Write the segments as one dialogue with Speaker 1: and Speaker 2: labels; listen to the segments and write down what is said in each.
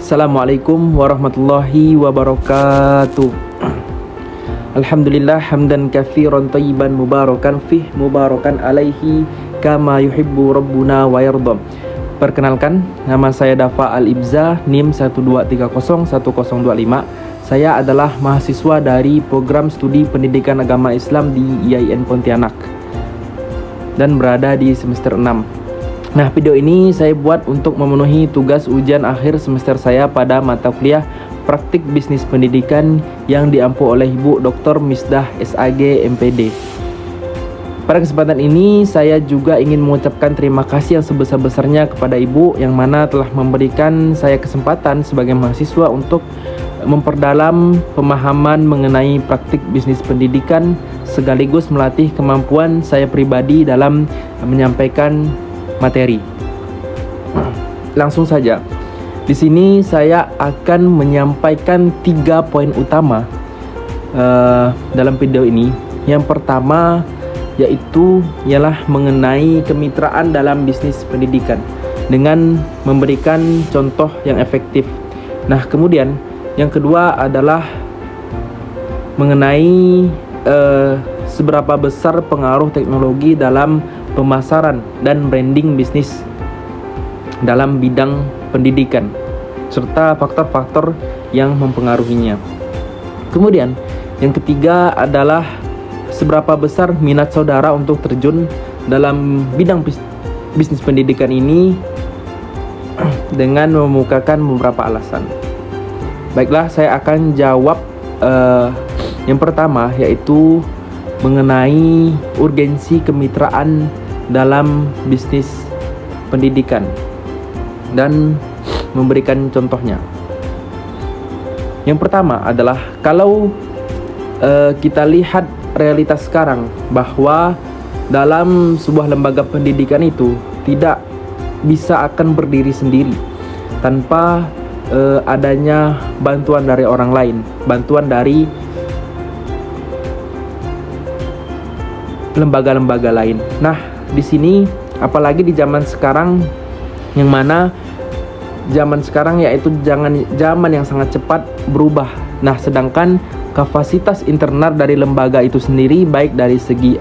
Speaker 1: Assalamualaikum warahmatullahi wabarakatuh. Alhamdulillah hamdan katsiran thayyiban mubarakan fih mubarakan alaihi kama yuhibbu rabbuna wa yardha. Perkenalkan, nama saya Dafa Al-Ibza, NIM 12301025. Saya adalah mahasiswa dari program studi Pendidikan Agama Islam di IAIN Pontianak dan berada di semester 6. Nah, video ini saya buat untuk memenuhi tugas ujian akhir semester saya pada mata kuliah Praktik Bisnis Pendidikan yang diampu oleh Ibu Dr. Misdah SAG MPD. Pada kesempatan ini saya juga ingin mengucapkan terima kasih yang sebesar-besarnya kepada Ibu yang mana telah memberikan saya kesempatan sebagai mahasiswa untuk memperdalam pemahaman mengenai praktik bisnis pendidikan sekaligus melatih kemampuan saya pribadi dalam menyampaikan materi. Langsung saja. Di sini saya akan menyampaikan 3 poin utama dalam video ini. Yang pertama yaitu ialah mengenai kemitraan dalam bisnis pendidikan dengan memberikan contoh yang efektif. Nah, kemudian yang kedua adalah mengenai seberapa besar pengaruh teknologi dalam pemasaran dan branding bisnis dalam bidang pendidikan serta faktor-faktor yang mempengaruhinya. Kemudian yang ketiga adalah seberapa besar minat saudara untuk terjun dalam bidang bisnis pendidikan ini dengan memukakan beberapa alasan. Baiklah, saya akan jawab yang pertama, yaitu mengenai urgensi kemitraan dalam bisnis pendidikan dan memberikan contohnya. Yang pertama adalah kalau kita lihat realitas sekarang bahwa dalam sebuah lembaga pendidikan itu tidak bisa akan berdiri sendiri tanpa adanya bantuan dari orang lain, bantuan dari lembaga-lembaga lain. Nah, di sini apalagi di zaman sekarang yang mana zaman sekarang yaitu zaman yang sangat cepat berubah. Nah, sedangkan kapasitas internal dari lembaga itu sendiri baik dari segi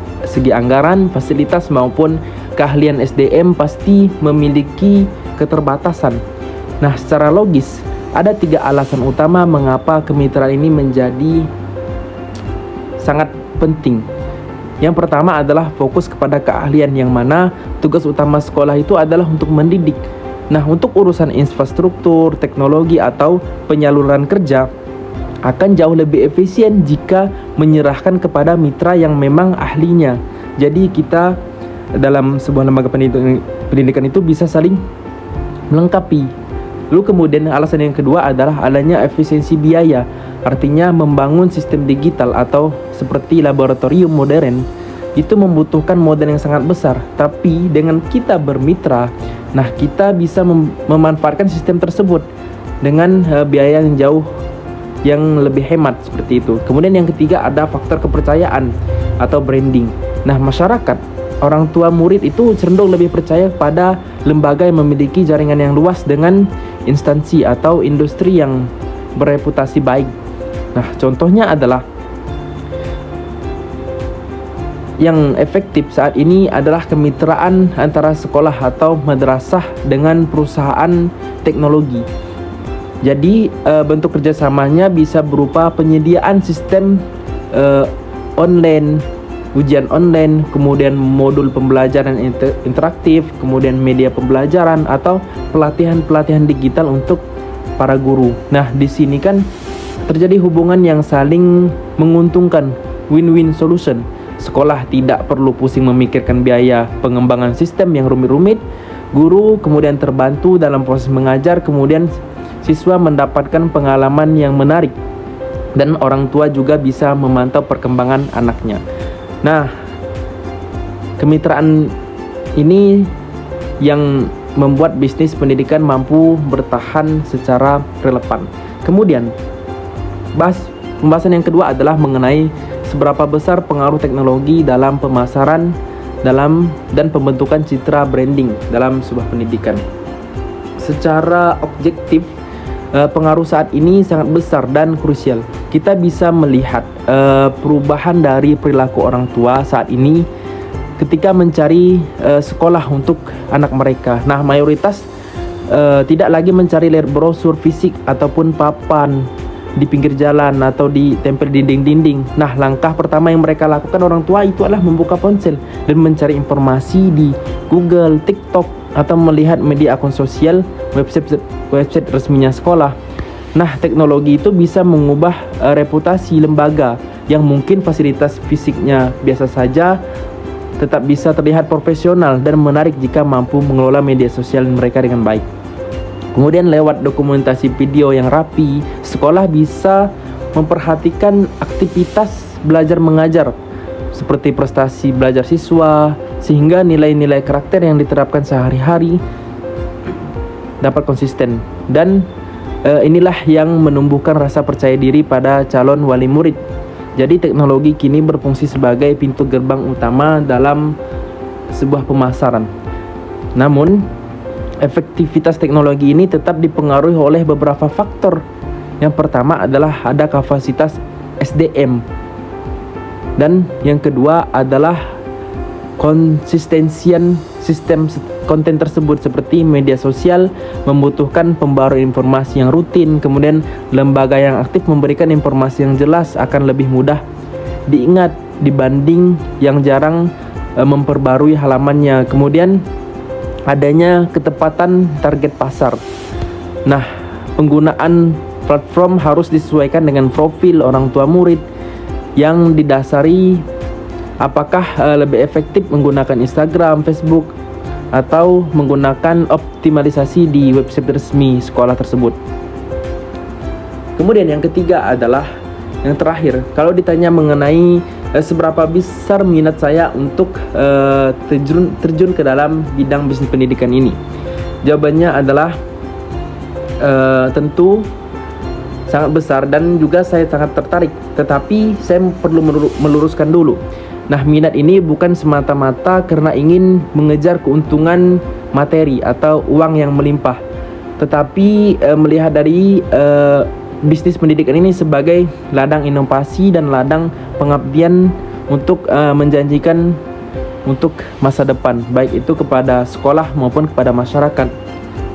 Speaker 1: anggaran, fasilitas maupun keahlian SDM pasti memiliki keterbatasan. Nah, secara logis ada 3 alasan utama mengapa kemitraan ini menjadi sangat penting. Yang pertama adalah fokus kepada keahlian yang mana tugas utama sekolah itu adalah untuk mendidik. Nah, untuk urusan infrastruktur, teknologi atau penyaluran kerja akan jauh lebih efisien jika menyerahkan kepada mitra yang memang ahlinya. Jadi kita dalam sebuah lembaga pendidikan itu bisa saling melengkapi. Lalu kemudian alasan yang kedua adalah adanya efisiensi biaya. Artinya membangun sistem digital atau seperti laboratorium modern itu membutuhkan modal yang sangat besar. Tapi dengan kita bermitra, nah kita bisa memanfaatkan sistem tersebut dengan biaya yang jauh yang lebih hemat seperti itu. Kemudian yang ketiga ada faktor kepercayaan atau branding. Nah, masyarakat, orang tua murid itu cenderung lebih percaya pada lembaga yang memiliki jaringan yang luas dengan instansi atau industri yang bereputasi baik. Nah, contohnya adalah yang efektif saat ini adalah kemitraan antara sekolah atau madrasah dengan perusahaan teknologi. Jadi bentuk kerjasamanya bisa berupa penyediaan sistem online, ujian online, kemudian modul pembelajaran interaktif, kemudian media pembelajaran atau pelatihan-pelatihan digital untuk para guru. Nah, di sini kan terjadi hubungan yang saling menguntungkan, win-win solution. Sekolah tidak perlu pusing memikirkan biaya pengembangan sistem yang rumit-rumit, guru kemudian terbantu dalam proses mengajar, kemudian siswa mendapatkan pengalaman yang menarik, dan orang tua juga bisa memantau perkembangan anaknya. Nah, kemitraan ini yang membuat bisnis pendidikan mampu bertahan secara relevan. Kemudian pembahasan yang kedua adalah mengenai seberapa besar pengaruh teknologi dalam pemasaran dan pembentukan citra branding dalam sebuah pendidikan. Secara objektif, pengaruh saat ini sangat besar dan krusial. Kita bisa melihat perubahan dari perilaku orang tua saat ini ketika mencari sekolah untuk anak mereka. Nah, mayoritas tidak lagi mencari brosur fisik ataupun papan di pinggir jalan atau ditempel di dinding-dinding. Nah, langkah pertama yang mereka lakukan orang tua itu adalah membuka ponsel dan mencari informasi di Google, TikTok, atau melihat media akun sosial, website resminya sekolah. Nah, teknologi itu bisa mengubah reputasi lembaga yang mungkin fasilitas fisiknya biasa saja, tetap bisa terlihat profesional dan menarik jika mampu mengelola media sosial mereka dengan baik. Kemudian lewat dokumentasi video yang rapi, sekolah bisa memperhatikan aktivitas belajar mengajar seperti prestasi belajar siswa, sehingga nilai-nilai karakter yang diterapkan sehari-hari dapat konsisten. Dan inilah yang menumbuhkan rasa percaya diri pada calon wali murid. Jadi teknologi kini berfungsi sebagai pintu gerbang utama dalam sebuah pemasaran. Namun, efektivitas teknologi ini tetap dipengaruhi oleh beberapa faktor. Yang pertama adalah ada kapasitas SDM. Dan yang kedua adalah konsistensian sistem konten tersebut, seperti media sosial membutuhkan pembaruan informasi yang rutin. Kemudian lembaga yang aktif memberikan informasi yang jelas akan lebih mudah diingat dibanding yang jarang memperbarui halamannya. Kemudian adanya ketepatan target pasar. Nah, penggunaan platform harus disesuaikan dengan profil orang tua murid yang didasari apakah lebih efektif menggunakan Instagram, Facebook, atau menggunakan optimalisasi di website resmi sekolah tersebut. Kemudian yang ketiga adalah yang terakhir, kalau ditanya mengenai seberapa besar minat saya untuk terjun ke dalam bidang bisnis pendidikan ini, jawabannya adalah tentu sangat besar dan juga saya sangat tertarik. Tetapi saya perlu meluruskan dulu. Nah, minat ini bukan semata-mata karena ingin mengejar keuntungan materi atau uang yang melimpah, tetapi melihat dari bisnis pendidikan ini sebagai ladang inovasi dan ladang pengabdian untuk menjanjikan untuk masa depan, baik itu kepada sekolah maupun kepada masyarakat.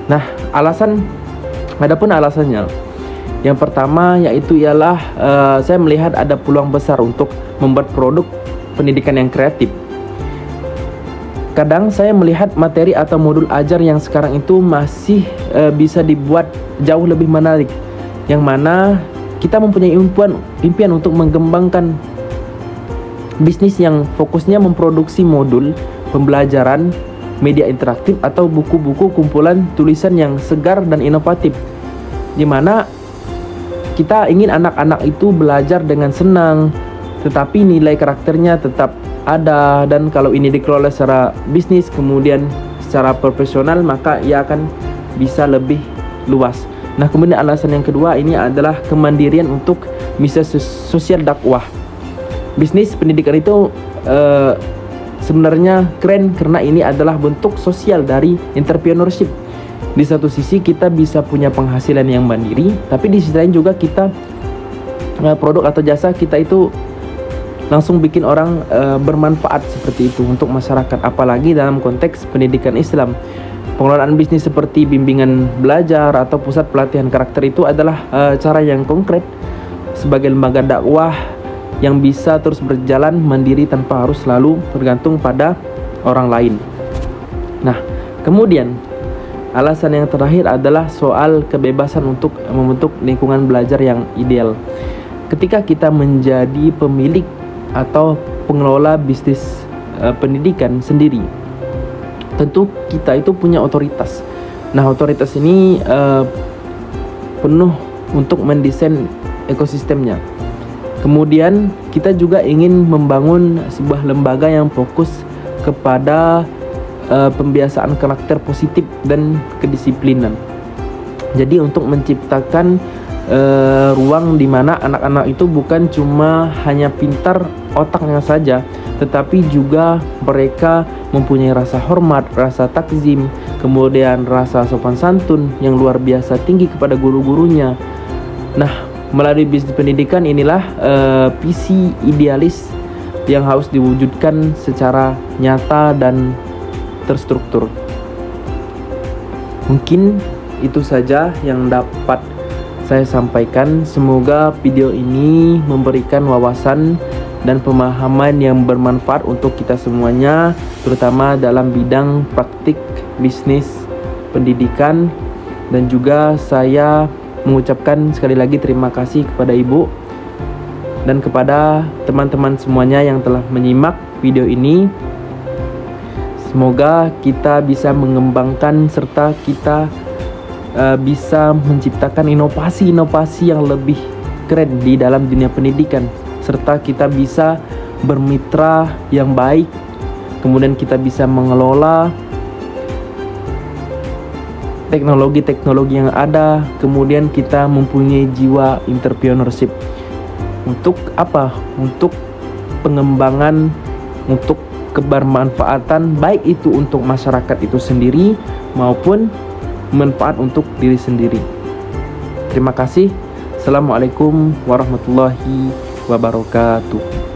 Speaker 1: Nah, adapun alasannya, yang pertama yaitu ialah saya melihat ada peluang besar untuk membuat produk pendidikan yang kreatif. Kadang saya melihat materi atau modul ajar yang sekarang itu masih bisa dibuat jauh lebih menarik, yang mana kita mempunyai impian untuk mengembangkan bisnis yang fokusnya memproduksi modul pembelajaran, media interaktif, atau buku-buku kumpulan tulisan yang segar dan inovatif, di mana kita ingin anak-anak itu belajar dengan senang, tetapi nilai karakternya tetap ada. Dan kalau ini dikelola secara bisnis kemudian secara profesional, maka ia akan bisa lebih luas. Nah, kemudian alasan yang kedua ini adalah kemandirian untuk bisa sosial dakwah. Bisnis pendidikan itu sebenarnya keren karena ini adalah bentuk sosial dari entrepreneurship. Di satu sisi kita bisa punya penghasilan yang mandiri, tapi di sisi lain juga kita produk atau jasa kita itu langsung bikin orang bermanfaat seperti itu untuk masyarakat, apalagi dalam konteks pendidikan Islam. Pengelolaan bisnis seperti bimbingan belajar atau pusat pelatihan karakter itu adalah cara yang konkret sebagai lembaga dakwah yang bisa terus berjalan mandiri tanpa harus selalu bergantung pada orang lain. Nah, kemudian alasan yang terakhir adalah soal kebebasan untuk membentuk lingkungan belajar yang ideal. Ketika kita menjadi pemilik atau pengelola bisnis pendidikan sendiri, tentu kita itu punya otoritas. Nah, otoritas ini penuh untuk mendesain ekosistemnya. Kemudian kita juga ingin membangun sebuah lembaga yang fokus kepada pembiasaan karakter positif dan kedisiplinan. Jadi untuk menciptakan ruang di mana anak-anak itu bukan cuma hanya pintar otaknya saja, tetapi juga mereka mempunyai rasa hormat, rasa takzim, kemudian rasa sopan santun yang luar biasa tinggi kepada guru-gurunya. Nah, melalui bisnis pendidikan inilah visi idealis yang harus diwujudkan secara nyata dan terstruktur. Mungkin itu saja yang dapat saya sampaikan. Semoga video ini memberikan wawasan dan pemahaman yang bermanfaat untuk kita semuanya, terutama dalam bidang praktik bisnis pendidikan. Dan juga saya mengucapkan sekali lagi terima kasih kepada Ibu dan kepada teman-teman semuanya yang telah menyimak video ini. Semoga kita bisa mengembangkan serta kita bisa menciptakan inovasi-inovasi yang lebih keren di dalam dunia pendidikan, serta kita bisa bermitra yang baik, kemudian kita bisa mengelola teknologi-teknologi yang ada, kemudian kita mempunyai jiwa entrepreneurship. Untuk apa? Untuk pengembangan, untuk kebermanfaatan, baik itu untuk masyarakat itu sendiri maupun manfaat untuk diri sendiri. Terima kasih. Assalamualaikum warahmatullahi wabarakatuh.